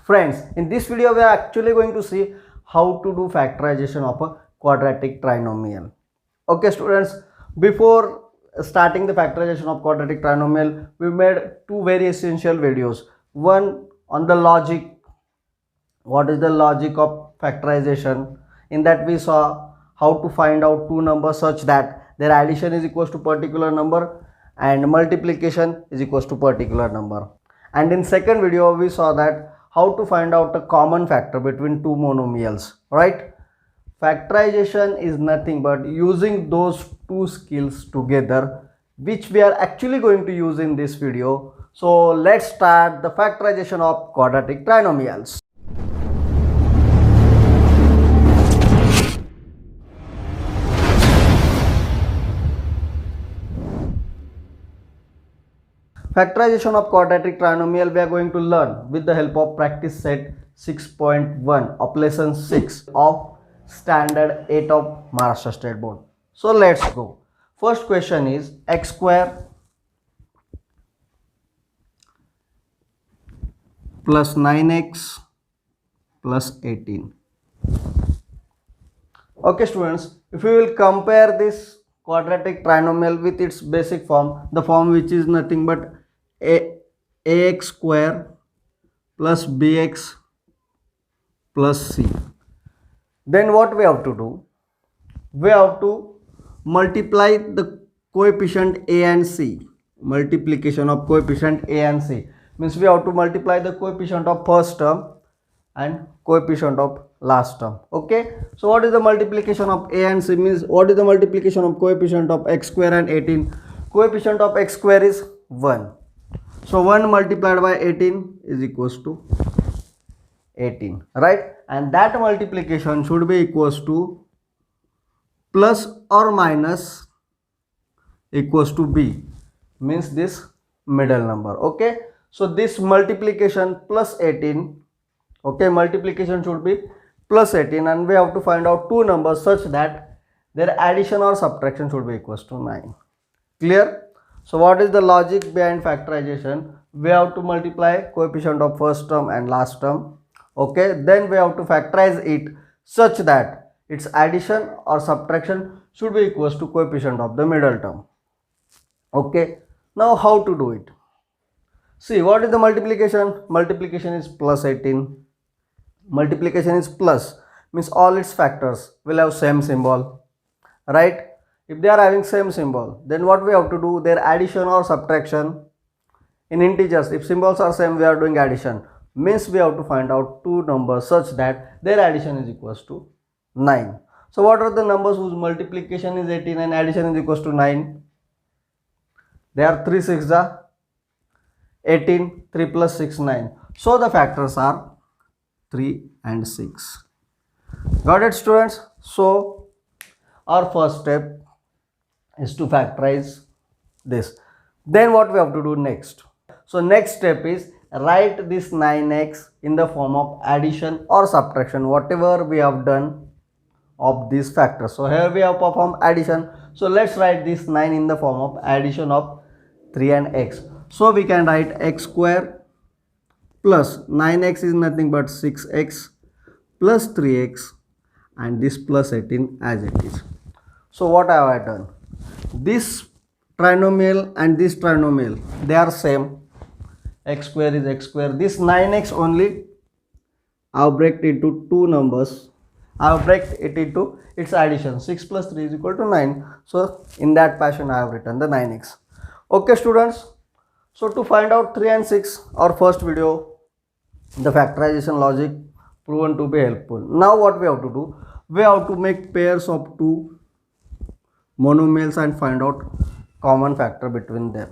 Friends, in this video we are actually going to see how to do factorization of a quadratic trinomial. Okay students, before starting the factorization of quadratic trinomial, we made two very essential videos. One on the logic, what is the logic of factorization. In that we saw how to find out two numbers such that their addition is equals to particular number and multiplication is equals to particular number. And in second video we saw that how to find out a common factor between two monomials, right? Factorization is nothing but using those two skills together, which we are actually going to use in this video. So let's start the factorization of quadratic trinomials. Factorization of quadratic trinomial we are going to learn with the help of practice set 6.1 of lesson 6 of standard 8 of Maharashtra State Board. So let's go. First question is x square plus 9x plus 18. Okay students, if we will compare this quadratic trinomial with its basic form, the form which is nothing but ax square plus bx plus c, then what we have to do? We have to multiply the coefficient a and c. Multiplication of coefficient a and c means we have to multiply the coefficient of first term and coefficient of last term. Okay, so what is the multiplication of a and c? Means what is the multiplication of coefficient of x square and 18? Coefficient of x square is 1, so 1 multiplied by 18 is equals to 18, right? And that multiplication should be equals to plus or minus equals to b, means this middle number. Okay, so this multiplication plus 18, okay, multiplication should be plus 18 and we have to find out two numbers such that their addition or subtraction should be equals to 9. Clear? So what is the logic behind factorization? We have to multiply coefficient of first term and last term. Okay, then we have to factorize it such that its addition or subtraction should be equals to coefficient of the middle term. Okay, now how to do it? See, what is the multiplication? Multiplication is plus 18. Multiplication is plus means all its factors will have same symbol, right? If they are having same symbol, then what we have to do? Their addition or subtraction in integers, if symbols are same, we are doing addition, means we have to find out two numbers such that their addition is equals to 9. So what are the numbers whose multiplication is 18 and addition is equals to 9? They are 3 6 are 18, 3 plus 6 9. So the factors are 3 and 6. Got it students? So our first step is to factorize this. Then what we have to do next? So next step is write this 9x in the form of addition or subtraction, whatever we have done of these factors. So here we have performed addition, so let's write this 9 in the form of addition of 3 and x. So we can write x square plus 9x is nothing but 6x plus 3x and this plus 18 as it is. So what have I done? This trinomial and this trinomial, they are same. X square is x square. This 9x only I have break it into two numbers. I have break it into its addition. 6 plus 3 is equal to 9. So in that fashion I have written the 9x. Okay students. So to find out 3 and 6, our first video, the factorization logic proven to be helpful. Now what we have to do? We have to make pairs of two monomials and find out common factor between them.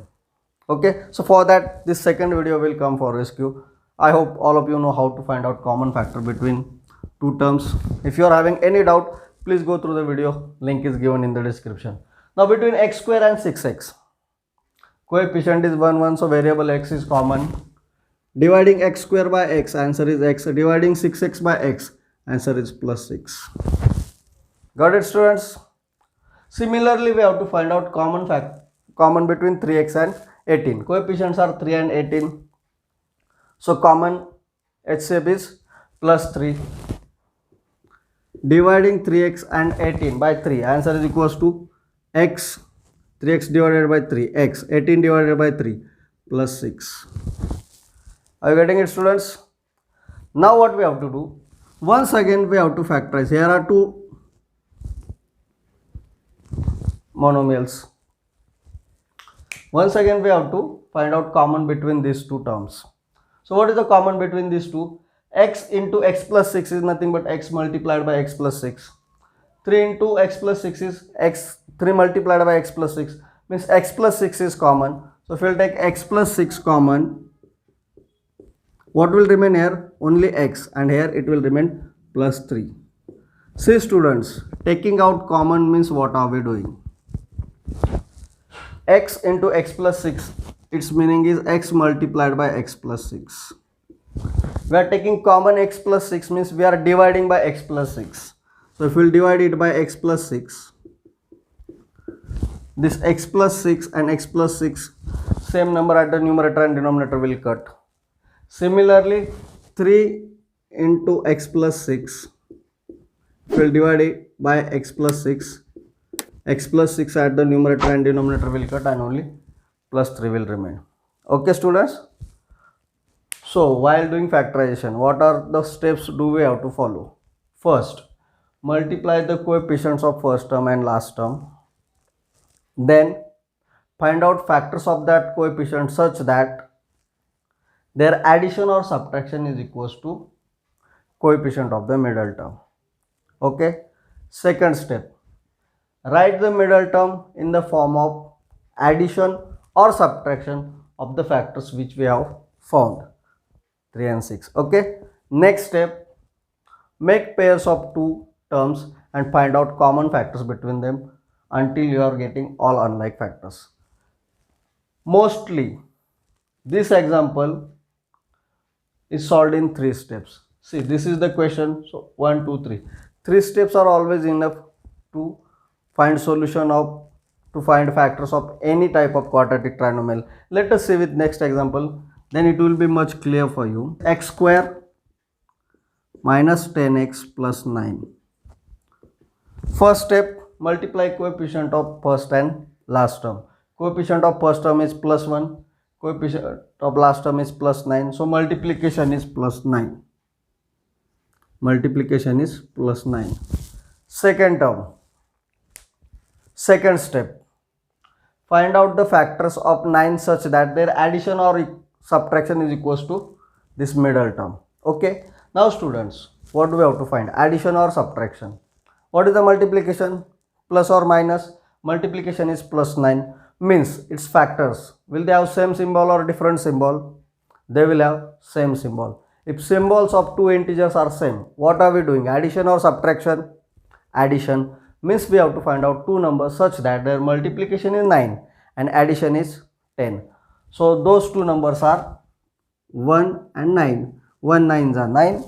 Okay, so for that this second video will come for rescue. I hope all of you know how to find out common factor between two terms. If you are having any doubt, please go through the video, link is given in the description. Now between x square and 6x, coefficient is 1 1, so variable x is common. Dividing x square by x, answer is x. Dividing 6x by x, answer is plus 6. Got it students? Similarly we have to find out common between 3x and 18. Coefficients are 3 and 18, so common HCF is plus 3. Dividing 3x and 18 by 3, answer is equals to x, 3x divided by 3, x, 18 divided by 3 plus 6. Are you getting it, students? Now what we have to do? Once again we have to factorize. Here are two monomials. Once again we have to find out common between these two terms. So what is the common between these two? X into x plus 6 is nothing but x multiplied by x plus 6. 3 into x plus 6 is x, 3 multiplied by x plus 6 means x plus 6 is common. So if we will take x plus 6 common, what will remain here? Only x, and here it will remain plus 3. See students, taking out common means what are we doing? X into x plus 6, its meaning is x multiplied by x plus 6. We are taking common x plus 6 means we are dividing by x plus 6. So if we will divide it by x plus 6, this x plus 6 and x plus 6, same number at the numerator and denominator will cut. Similarly, 3 into x plus 6, if we will divide it by x plus 6, x plus 6 at the numerator and denominator will cut and only plus 3 will remain. Okay students? So while doing factorization, what are the steps do we have to follow? First, multiply the coefficients of first term and last term. Then find out factors of that coefficient such that their addition or subtraction is equals to coefficient of the middle term. Okay. Second step, write the middle term in the form of addition or subtraction of the factors which we have found, 3 and 6. Okay. Next step, make pairs of two terms and find out common factors between them until you are getting all unlike factors. Mostly this example is solved in 3 steps. See, this is the question. So 1, 2, 3. 3 steps are always enough to find solution of, to find factors of any type of quadratic trinomial. Let us see with next example, then it will be much clear for you. X square minus 10x plus 9. First step, multiply coefficient of first and last term. Coefficient of first term is plus 1, coefficient of last term is plus 9. So multiplication is plus 9. Multiplication is plus 9. Second term, second step, find out the factors of 9 such that their addition or subtraction is equals to this middle term. Okay. Now students, what do we have to find? Addition or subtraction. What is the multiplication? Plus or minus? Multiplication is plus 9 means its factors, will they have same symbol or different symbol? They will have same symbol. If symbols of two integers are same, what are we doing? Addition or subtraction? Addition means we have to find out two numbers such that their multiplication is 9 and addition is 10. So those two numbers are 1 and 9. 1 9s are 9,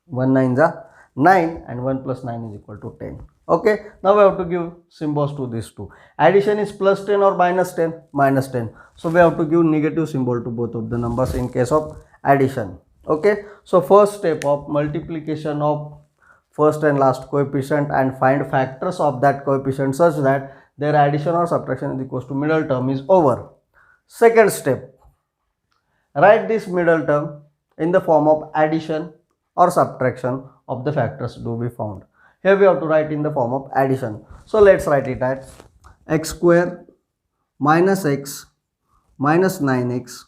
1 9s are 9 and 1 plus 9 is equal to 10. Okay, now we have to give symbols to these two. Addition is plus 10 or minus 10? Minus 10. So we have to give negative symbol to both of the numbers in case of addition. Okay, so first step of multiplication of first and last coefficient and find factors of that coefficient such that their addition or subtraction is equals to middle term is over. Second step, write this middle term in the form of addition or subtraction of the factors to be found. Here we have to write in the form of addition. So let's write it as x square minus x minus 9x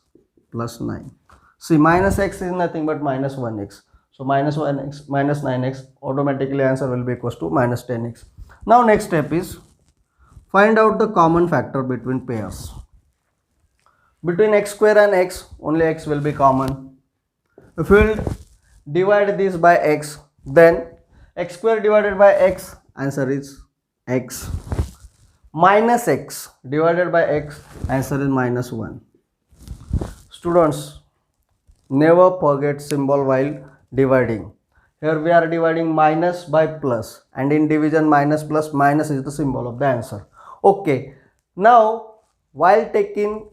plus 9. See, minus x is nothing but minus 1x. So minus 1x minus 9x, automatically answer will be equals to minus 10x. Now next step is find out the common factor between pairs. Between x square and x, only x will be common. If we will divide this by x, then x square divided by x, answer is x. Minus x divided by x, answer is minus 1. Students, never forget symbol while dividing. Here we are dividing minus by plus, and in division minus plus, minus is the symbol of the answer. Okay, now while taking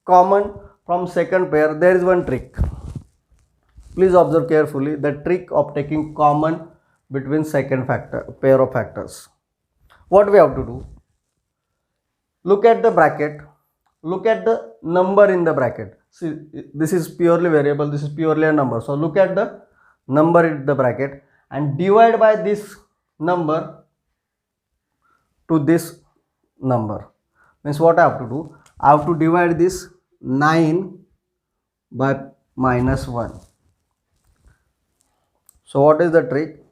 common from second pair, there is one trick. Please observe carefully the trick of taking common between second factor pair of factors. What we have to do? Look at the bracket, look at the number in the bracket. See, this is purely variable, this is purely a number. So look at the number in the bracket and divide by this number to this number. Means what I have to do? I have to divide this 9 by minus 1. So what is the trick?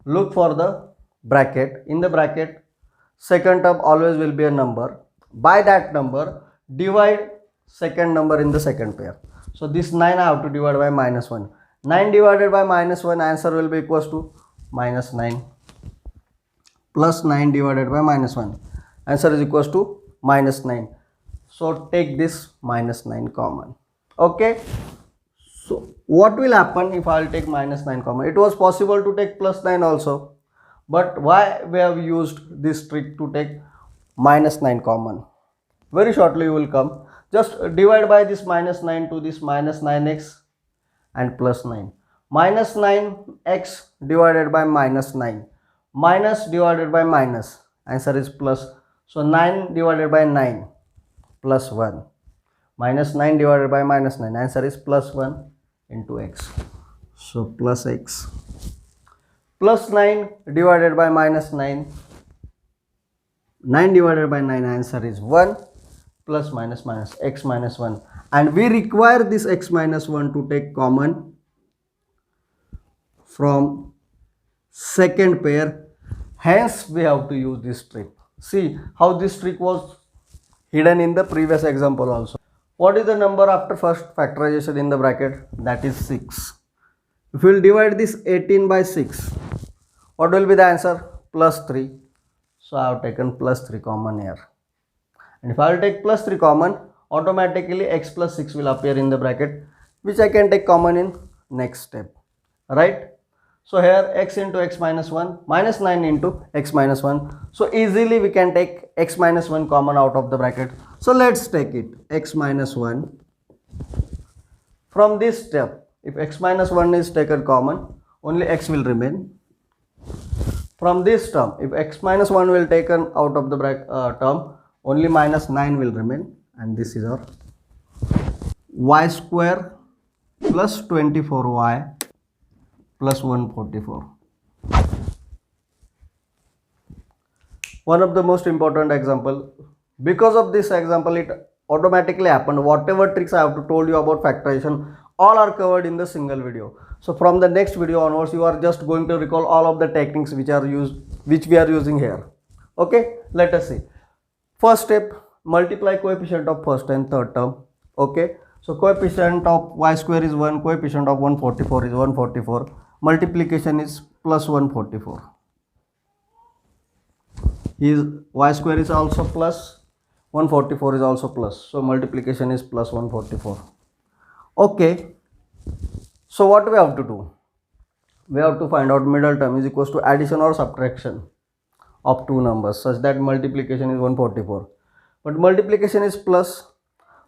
Look for the bracket. In the bracket, second term always will be a number. By that number, divide second number in the second pair. So this 9 I have to divide by minus 1. 9 divided by minus 1, answer will be equals to minus 9. Plus 9 divided by minus 1. Answer is equals to minus 9. So take this minus 9 common. Okay. So what will happen if I will take minus 9 common? It was possible to take plus 9 also. But why we have used this trick to take minus 9 common? Very shortly you will come. Just divide by this minus 9 to this minus 9x and plus 9. Minus 9x divided by minus 9. Minus divided by minus. Answer is plus. So 9 divided by 9 plus 1. Minus 9 divided by minus 9. Answer is plus 1 into x. So plus x. Plus 9 divided by minus 9. 9 divided by 9, answer is 1. Plus minus minus x minus 1. And we require this x minus 1 to take common from second pair. Hence we have to use this trick. See how this trick was hidden in the previous example also. What is the number after first factorization in the bracket? That is 6. If we will divide this 18 by 6, what will be the answer? Plus 3. So I have taken plus 3 common here. And if I will take plus 3 common, automatically x plus 6 will appear in the bracket, which I can take common in next step. Right? So here x into x minus 1, minus 9 into x minus 1. So easily we can take x minus 1 common out of the bracket. So let's take it, x minus 1. From this step, if x minus 1 is taken common, only x will remain. From this term, if x minus 1 will taken out of the term, only minus 9 will remain. And this is our y square plus 24y plus 144. One of the most important example. Because of this example, it automatically happened. Whatever tricks I have to told you about factorization, all are covered in the single video. So from the next video onwards, you are just going to recall all of the techniques which we are using here. Okay, let us see. First step, multiply coefficient of first and third term. Okay, so coefficient of y square is 1, coefficient of 144 is 144. Multiplication is plus 144. Y square is also plus, 144 is also plus. So multiplication is plus 144. Okay. So what we have to do? We have to find out middle term is equals to addition or subtraction of two numbers such that multiplication is 144. But multiplication is plus,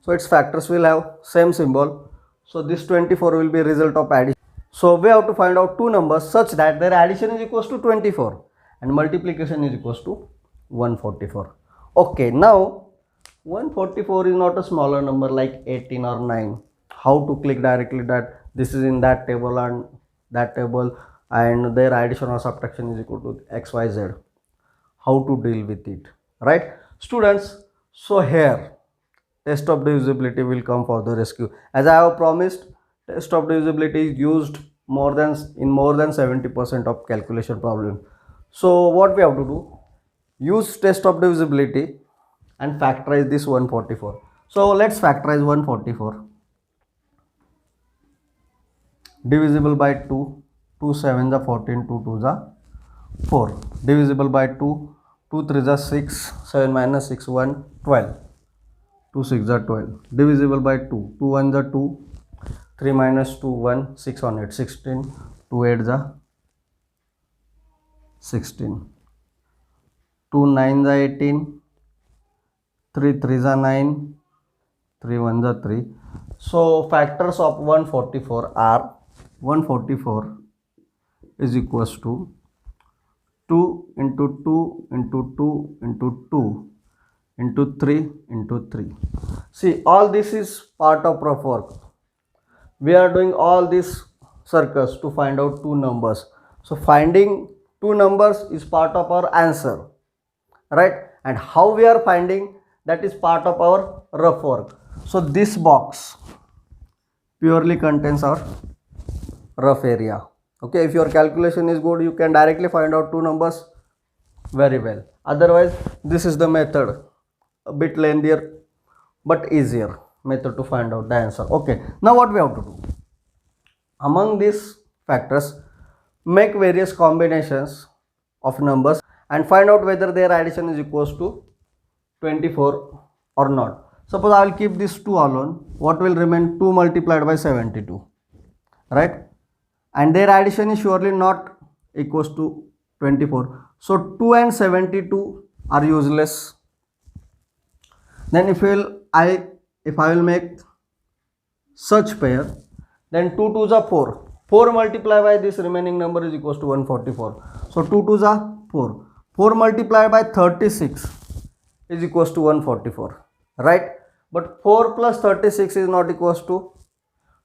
so its factors will have same symbol. So this 24 will be result of addition. So we have to find out two numbers such that their addition is equals to 24 and multiplication is equals to 144. Okay, now 144 is not a smaller number like 18 or 9. How to click directly that this is in that table and that table and their addition or subtraction is equal to xyz. How to deal with it, right, students? So here test of divisibility will come for the rescue. As I have promised, test of divisibility is used in more than 70% of calculation problem. So what we have to do? Use test of divisibility and factorize this 144. So let's factorize 144. Divisible by 2, 2 7 is 14, 2 2 is 4. Divisible by 2, 2 3 is 6, 7 minus 6, 1, 12. 2 6 is 12. Divisible by 2, 2 1 is 2, 3 minus 2, 1, 6 on 8, 16, 2 8 is 16. 2 9 is 18, 3 3 is 9, 3 1 are 3. So factors of 144 are 144 is equals to 2 into 2 into 2 into 2 into 3 into 3. See, all this is part of rough work. We are doing all these circles to find out two numbers. So finding two numbers is part of our answer, right? And how we are finding, that is part of our rough work. So this box purely contains our rough area. Okay, if your calculation is good, you can directly find out two numbers very well. Otherwise, this is the method, a bit lengthier but easier method to find out the answer. Okay, now what we have to do? Among these factors, make various combinations of numbers and find out whether their addition is equals to 24 or not. Suppose I will keep these 2 alone. What will remain? 2 multiplied by 72, right? And their addition is surely not equals to 24. So 2 and 72 are useless. Then if I will make such pair, then 2 2s are 4. 4 multiplied by this remaining number is equals to 144. So 2 2s are 4. 4 multiplied by 36 is equals to 144, right? But 4 plus 36 is not equals to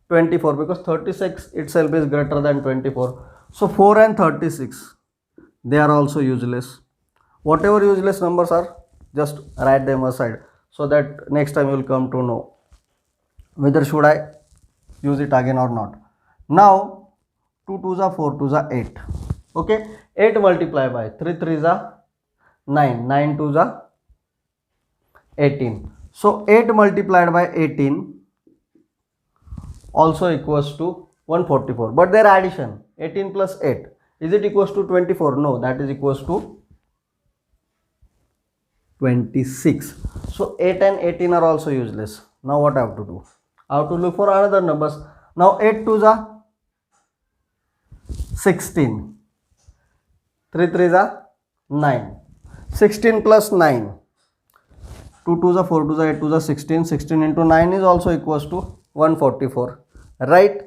24 because 36 itself is greater than 24. So 4 and 36, they are also useless. Whatever useless numbers are, just write them aside so that next time you will come to know whether should I use it again or not. Now 2 2s are 4 2s are 8. Okay, 8 multiplied by 3 3s are 9, 9 2s are 18. So 8 multiplied by 18 also equals to 144. But their addition, 18 plus 8, is it equals to 24? No, that is equals to 26. So 8 and 18 are also useless. Now what I have to do? I have to look for another numbers. Now 8 2s are 16. 3 3s are 9. 16 plus 9. 2 2s are 4 2s are 8 2s are 16. 16 into 9 is also equals to 144, right?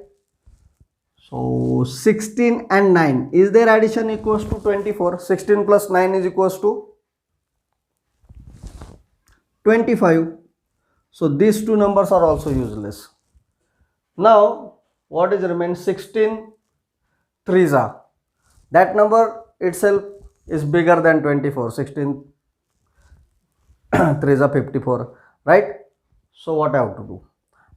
So 16 and 9, is their addition equals to 24? 16 plus 9 is equals to 25. So these two numbers are also useless. Now what is remain? 16 3s are, that number itself is bigger than 24. 16 3s are 54, right? So what I have to do?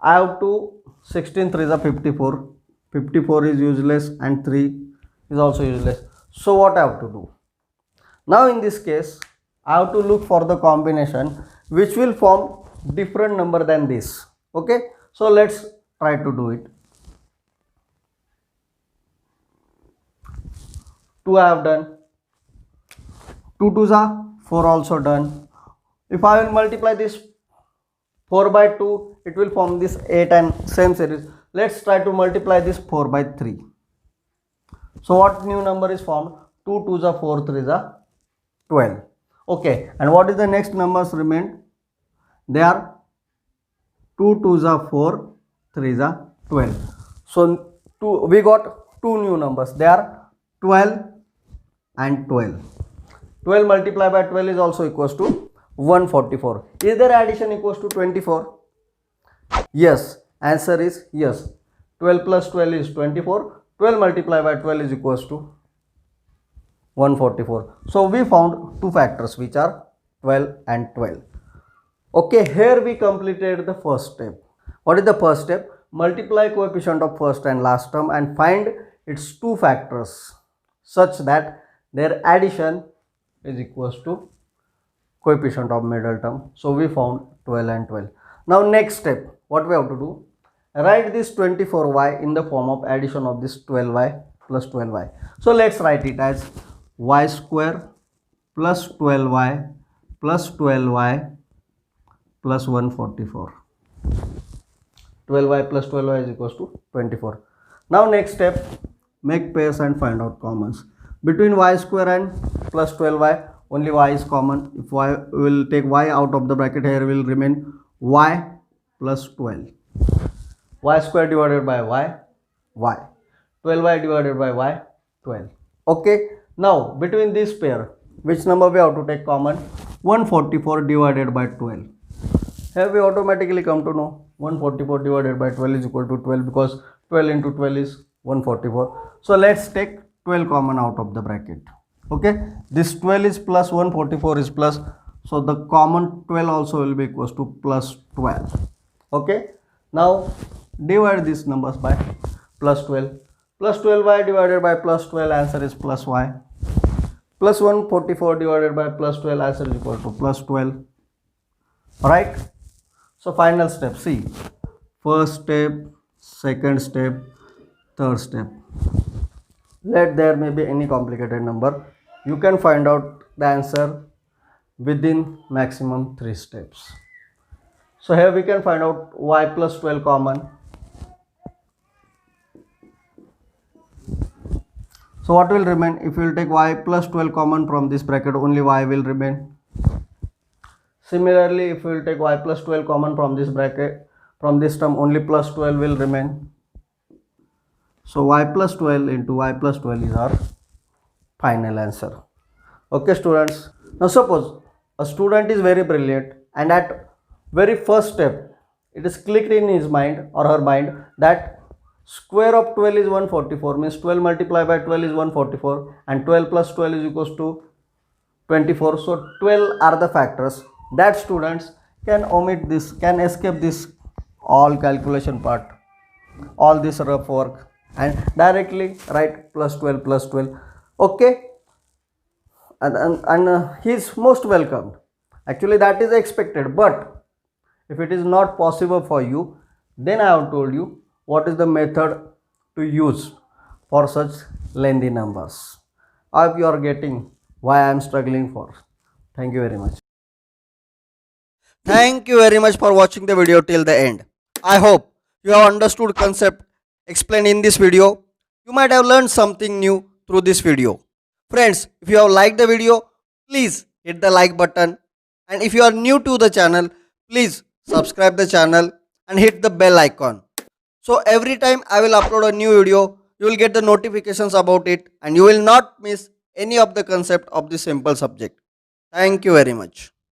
I have to 16 3s are 54. 54 is useless and 3 is also useless. So what I have to do? Now in this case, I have to look for the combination which will form different number than this. Okay, so let's try to do it. 2 I have done. 2 2s are 4 also done. If I will multiply this 4 by 2, it will form this 8 and same series. Let's try to multiply this 4 by 3. So what new number is formed? 2 2s are 4 3s are 12. Okay, and what is the next numbers remain? They are 2 2s are 4 3s are 12. So we got two new numbers. They are 12 and 12. 12 multiplied by 12 is also equals to 144. Is their addition equals to 24? Yes, answer is yes. 12 plus 12 is 24. 12 multiplied by 12 is equals to 144. So we found two factors which are 12 and 12. Okay, here we completed the first step. What is the first step? Multiply coefficient of first and last term and find its two factors such that their addition is equals to coefficient of middle term. So we found 12 and 12. Now next step, what we have to do? Write this 24y in the form of addition of this 12y plus 12y. So let's write it as y square plus 12y plus 12y plus 144. 12y plus 12y is equals to 24. Now next step, make pairs and find out commons. Between y square and plus 12y, only y is common. If y will take y out of the bracket, here will remain y plus 12. Y square divided by y, y. 12y divided by y, 12. Okay, now between this pair, which number we have to take common? 144 divided by 12. Here we automatically come to know 144 divided by 12 is equal to 12, because 12 into 12 is 144. So let's take 12 common out of the bracket. Okay, this 12 is plus, 144 is plus, so the common 12 also will be equals to plus 12. Okay, now divide these numbers by plus 12. Plus 12y divided by plus 12, answer is plus y. Plus 144 divided by plus 12, answer is equal to plus 12. Right? So final step, see, first step, second step, third step. Let there may be any complicated number, you can find out the answer within maximum 3 steps. So here we can find out y plus 12 common. So what will remain? If we will take y plus 12 common from this bracket, only y will remain. Similarly, if we will take y plus 12 common from this bracket, from this term, only plus 12 will remain. So y plus 12 into y plus 12 is our final answer. Okay students, now suppose a student is very brilliant and at very first step it is clicked in his mind or her mind that square of 12 is 144, means 12 multiplied by 12 is 144, and 12 plus 12 is equals to 24. So 12 are the factors that students can omit this, can escape this all calculation part, all this rough work, and directly write plus 12 plus 12. Okay, and he is most welcome. Actually that is expected, but if it is not possible for you, then I have told you what is the method to use for such lengthy numbers. I hope you are getting why I am struggling for. Thank you very much. Thank you very much for watching the video till the end. I hope you have understood concept explained in this video. You might have learned something new through this video. Friends, if you have liked the video, please hit the like button, and if you are new to the channel, please subscribe the channel and hit the bell icon. So every time I will upload a new video, you will get the notifications about it and you will not miss any of the concept of this simple subject. Thank you very much.